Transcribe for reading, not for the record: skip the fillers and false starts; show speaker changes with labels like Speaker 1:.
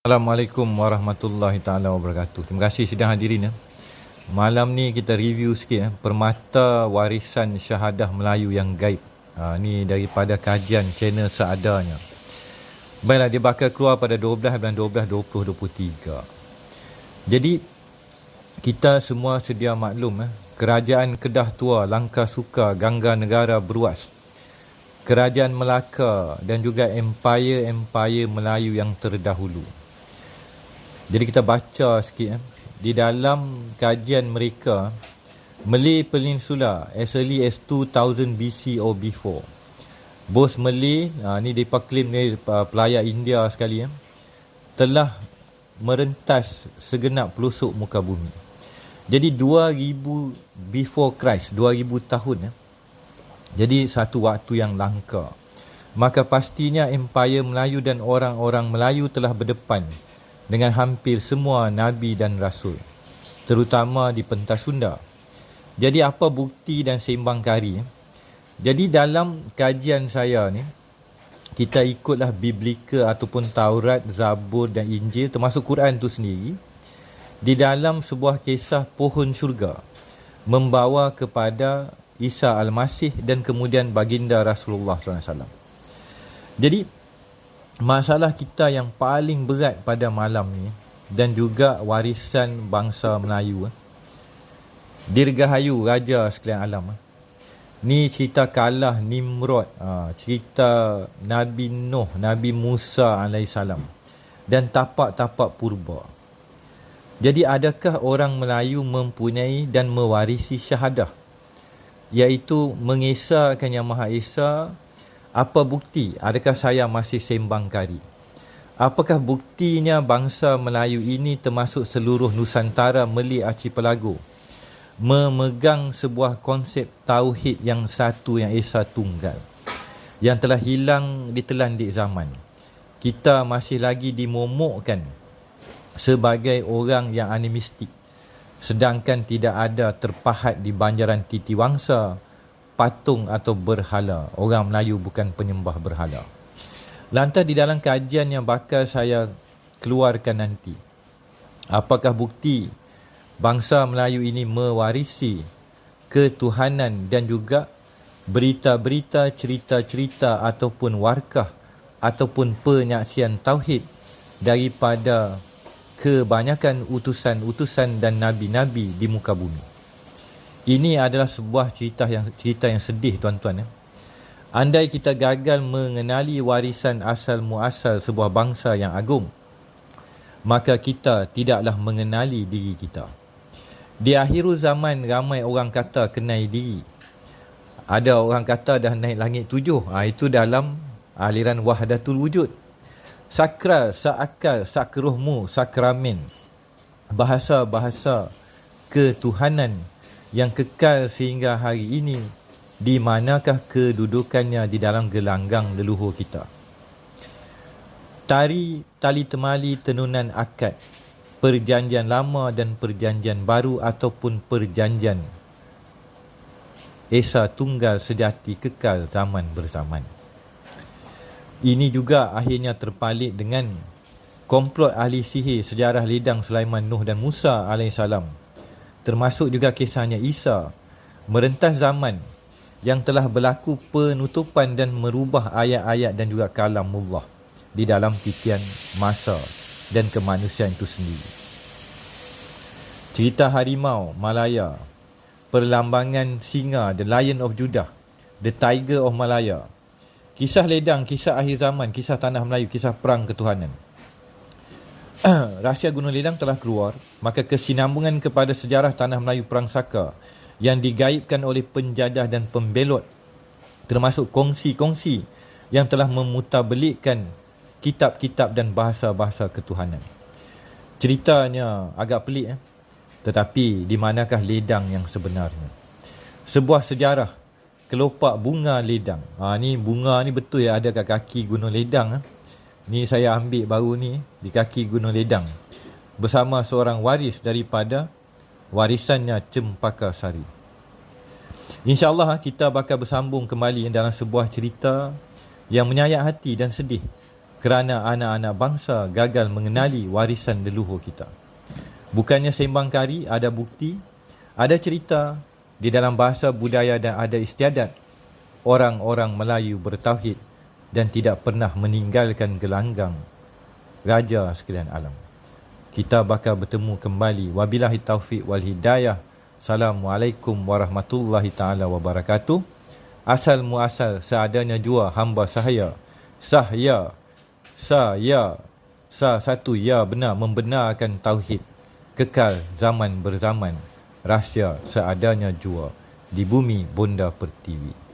Speaker 1: Assalamualaikum warahmatullahi taala wabarakatuh. Terima kasih sidang hadirin ya. Malam ni kita review sikit Permata Warisan Syahadah Melayu yang Gaib. Ni daripada kajian channel seadanya. Baiklah, dia bakal keluar pada 12 bulan 12 2023. Jadi kita semua sedia maklum Kerajaan Kedah Tua, Langkah Sukar, Gangga Negara Beruas, Kerajaan Melaka dan juga empire-empire Melayu yang terdahulu. Jadi kita baca sikit di dalam kajian mereka, Malay Peninsula as early as 2000 BC or before. Bos Malay, ni mereka claim ni pelayar India sekali telah merentas segenap pelosok muka bumi. Jadi 2000 before Christ, 2000 tahun Jadi satu waktu yang langka. Maka pastinya empire Melayu dan orang-orang Melayu telah berdepan dengan hampir semua Nabi dan Rasul, terutama di pentas Sunda. Jadi apa bukti dan sembang kari? Jadi dalam kajian saya ni, kita ikutlah Biblika ataupun Taurat, Zabur dan Injil, termasuk Quran tu sendiri, di dalam sebuah kisah pohon syurga membawa kepada Isa Al-Masih dan kemudian baginda Rasulullah SAW. Jadi masalah kita yang paling berat pada malam ni dan juga warisan bangsa Melayu, Dirgahayu Raja sekalian alam, ni cerita kalah Nimrod, cerita Nabi Nuh, Nabi Musa alaihissalam dan tapak-tapak purba. Jadi adakah orang Melayu mempunyai dan mewarisi syahadah, iaitu mengesahkan Yang Maha Esa? Apa bukti? Adakah saya masih sembang kari? Apakah buktinya bangsa Melayu ini termasuk seluruh Nusantara Malay Archipelago memegang sebuah konsep tauhid yang satu, yang Esa Tunggal, yang telah hilang ditelan di zaman. Kita masih lagi dimomokkan sebagai orang yang animistik, sedangkan tidak ada terpahat di banjaran Titiwangsa patung atau berhala. Orang Melayu bukan penyembah berhala. Lantas di dalam kajian yang bakal saya keluarkan nanti, apakah bukti bangsa Melayu ini mewarisi ketuhanan dan juga berita-berita, cerita-cerita ataupun warkah ataupun penyaksian tauhid daripada kebanyakan utusan-utusan dan nabi-nabi di muka bumi. Ini adalah sebuah cerita yang sedih, tuan-tuan. Andai kita gagal mengenali warisan asal muasal sebuah bangsa yang agung, maka kita tidaklah mengenali diri kita. Di akhir zaman ramai orang kata kenal diri. Ada orang kata dah naik langit 7. Itu dalam aliran Wahdatul Wujud. Sakral, saakal, sakruhmu, sakramen, bahasa-bahasa ketuhanan yang kekal sehingga hari ini, di manakah kedudukannya di dalam gelanggang leluhur kita? Tari, tali temali, tenunan akad, perjanjian lama dan perjanjian baru ataupun perjanjian Esa Tunggal sejati kekal zaman berzaman. Ini juga akhirnya terpalit dengan komplot ahli sihir sejarah ledang Sulaiman, Nuh dan Musa alaihissalam. Termasuk juga kisahnya Isa merentas zaman yang telah berlaku penutupan dan merubah ayat-ayat dan juga kalamullah di dalam titian masa dan kemanusiaan itu sendiri. Cerita harimau Malaya, perlambangan singa, The Lion of Judah, The Tiger of Malaya, kisah ledang, kisah akhir zaman, kisah tanah Melayu, kisah perang ketuhanan. Rahsia Gunung Ledang telah keluar, maka kesinambungan kepada sejarah tanah Melayu Perang Saka yang digaibkan oleh penjadah dan pembelot, termasuk kongsi-kongsi yang telah memutarbelikkan kitab-kitab dan bahasa-bahasa ketuhanan. Ceritanya agak pelik, tetapi di manakah ledang yang sebenarnya? Sebuah sejarah kelopak bunga ledang. Ni bunga ni betul ada kat kaki Gunung Ledang. Ni saya ambil baru ni di kaki Gunung Ledang bersama seorang waris daripada warisannya Cempaka Sari. InsyaAllah kita bakal bersambung kembali dalam sebuah cerita yang menyayat hati dan sedih kerana anak-anak bangsa gagal mengenali warisan leluhur kita. Bukannya sembang kari, ada bukti, ada cerita di dalam bahasa, budaya dan ada istiadat orang-orang Melayu bertauhid dan tidak pernah meninggalkan gelanggang raja sekalian alam. Kita bakal bertemu kembali. Wabillahi taufiq wal hidayah. Assalamualaikum warahmatullahi ta'ala wabarakatuh. Asal muasal seadanya jua hamba sahaya. Saya satu ya benar membenarkan tauhid. Kekal zaman berzaman. Rahsia seadanya jua di bumi Bonda Pertiwi.